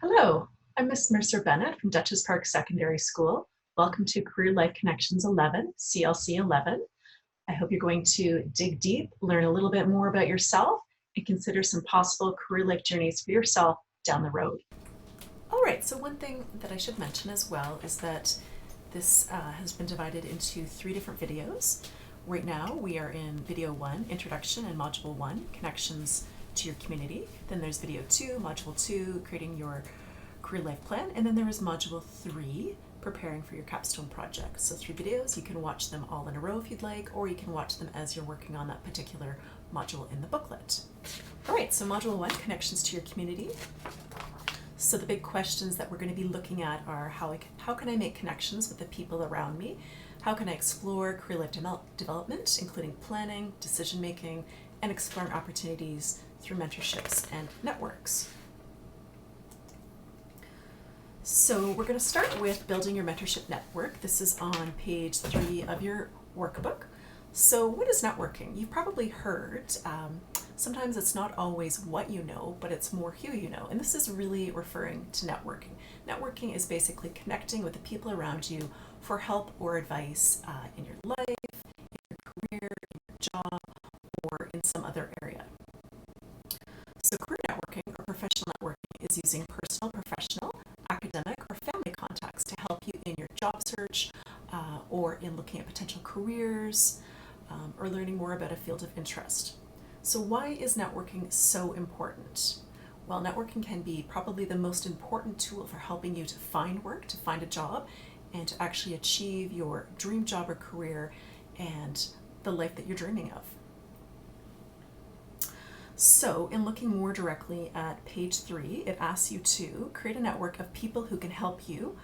Hello, I'm Miss Mercer Bennett from Duchess Park Secondary School. Welcome to Career Life Connections 11, CLC 11. I hope you're going to dig deep, learn a little bit more about yourself, and consider some possible career life journeys for yourself down the road. All right, so one thing that I should mention as well is that this has been divided into three different videos. Right now, we are in video 1, Introduction, and Module 1, Connections to your Community. Then there's video 2, Module 2, Creating Your Career Life Plan. And then there is Module 3, Preparing for your Capstone Project. So 3 videos, you can watch them all in a row if you'd like, or you can watch them as you're working on that particular module in the booklet. All right, so Module 1, Connections to your Community. So the big questions that we're going to be looking at are how can I make connections with the people around me? How can I explore career life development, including planning, decision making, and exploring opportunities through mentorships and networks? So we're going to start with building your mentorship network. This is on page 3 of your workbook. So what is networking? You've probably heard sometimes it's not always what you know, but it's more who you know. And this is really referring to networking. Networking is basically connecting with the people around you for help or advice in your life, in your career, in your job, or in some other area. So career networking or professional networking is using personal, professional, academic, or family contacts to help you in your job search or in looking at potential careers or learning more about a field of interest. So why is networking so important? Well, networking can be probably the most important tool for helping you to find work, to find a job, and to actually achieve your dream job or career and the life that you're dreaming of. So in looking more directly at page 3, it asks you to create a network of people who can help you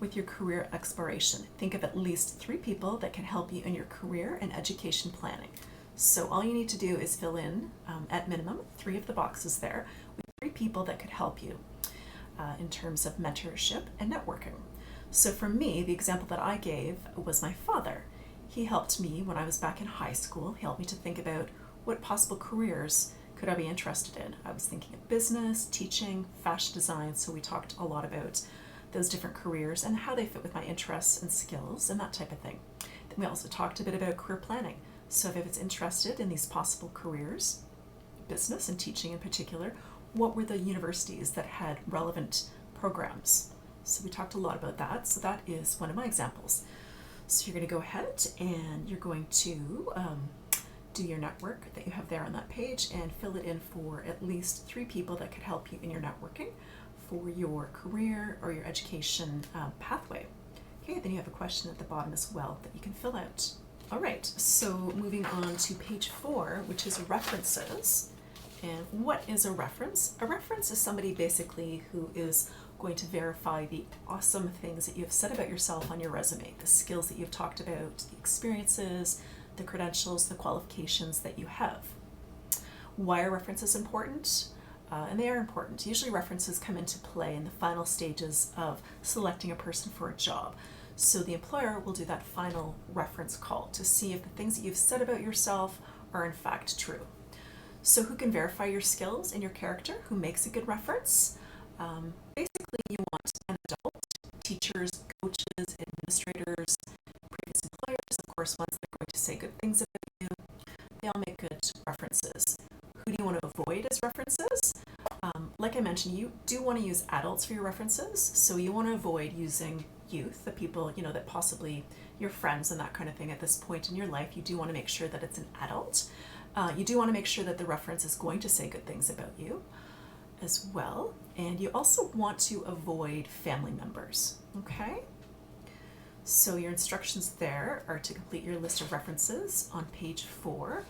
with your career exploration. Think of at least 3 people that can help you in your career and education planning. So all you need to do is fill in, at minimum, 3 of the boxes there with 3 people that could help you in terms of mentorship and networking. So for me, the example that I gave was my father. He helped me when I was back in high school. He helped me to think about what possible careers could I be interested in. I was thinking of business, teaching, fashion design, so we talked a lot about those different careers and how they fit with my interests and skills and that type of thing. Then we also talked a bit about career planning. So if it's interested in these possible careers, business and teaching in particular, what were the universities that had relevant programs? So we talked a lot about that. So that is one of my examples. So you're going to go ahead and you're going to do your network that you have there on that page and fill it in for at least 3 people that could help you in your networking for your career or your education pathway. Okay, then you have a question at the bottom as well that you can fill out. All right, so moving on to page 4, which is references. And what is a reference? A reference is somebody basically who is going to verify the awesome things that you've said about yourself on your resume, the skills that you've talked about, the experiences, the credentials, the qualifications that you have. Why are references important? And they are important. Usually references come into play in the final stages of selecting a person for a job. So the employer will do that final reference call to see if the things that you've said about yourself are in fact true. So who can verify your skills and your character? Who makes a good reference? Basically, you want an adult, teachers, coaches, administrators, previous employers, of course, ones that are going to say good things about you. They all make good references. Who do you want to avoid as references? Like I mentioned, you do want to use adults for your references, so you want to avoid using youth, the people, that possibly your friends and that kind of thing at this point in your life. You do want to make sure that it's an adult. You do want to make sure that the reference is going to say good things about you as well. And you also want to avoid family members, okay? So your instructions there are to complete your list of references on page 4.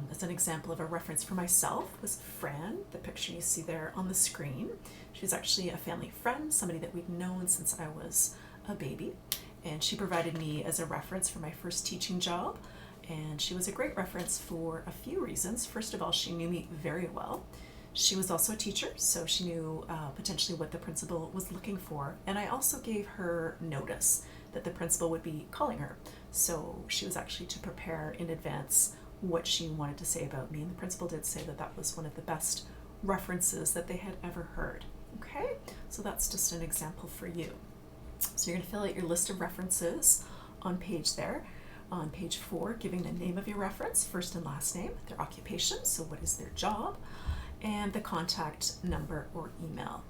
As an example of a reference for myself was Fran, the picture you see there on the screen. She's actually a family friend, somebody that we've known since I was a baby, and she provided me as a reference for my first teaching job, and she was a great reference for a few reasons. First of all, she knew me very well. She was also a teacher, so she knew potentially what the principal was looking for, and I also gave her notice that the principal would be calling her, so she was actually to prepare in advance what she wanted to say about me, and the principal did say that that was one of the best references that they had ever heard. Okay, So that's just an example for you. So you're going to fill out your list of references on page there. On page 4, giving the name of your reference, first and last name, their occupation, so what is their job, and the contact number or email.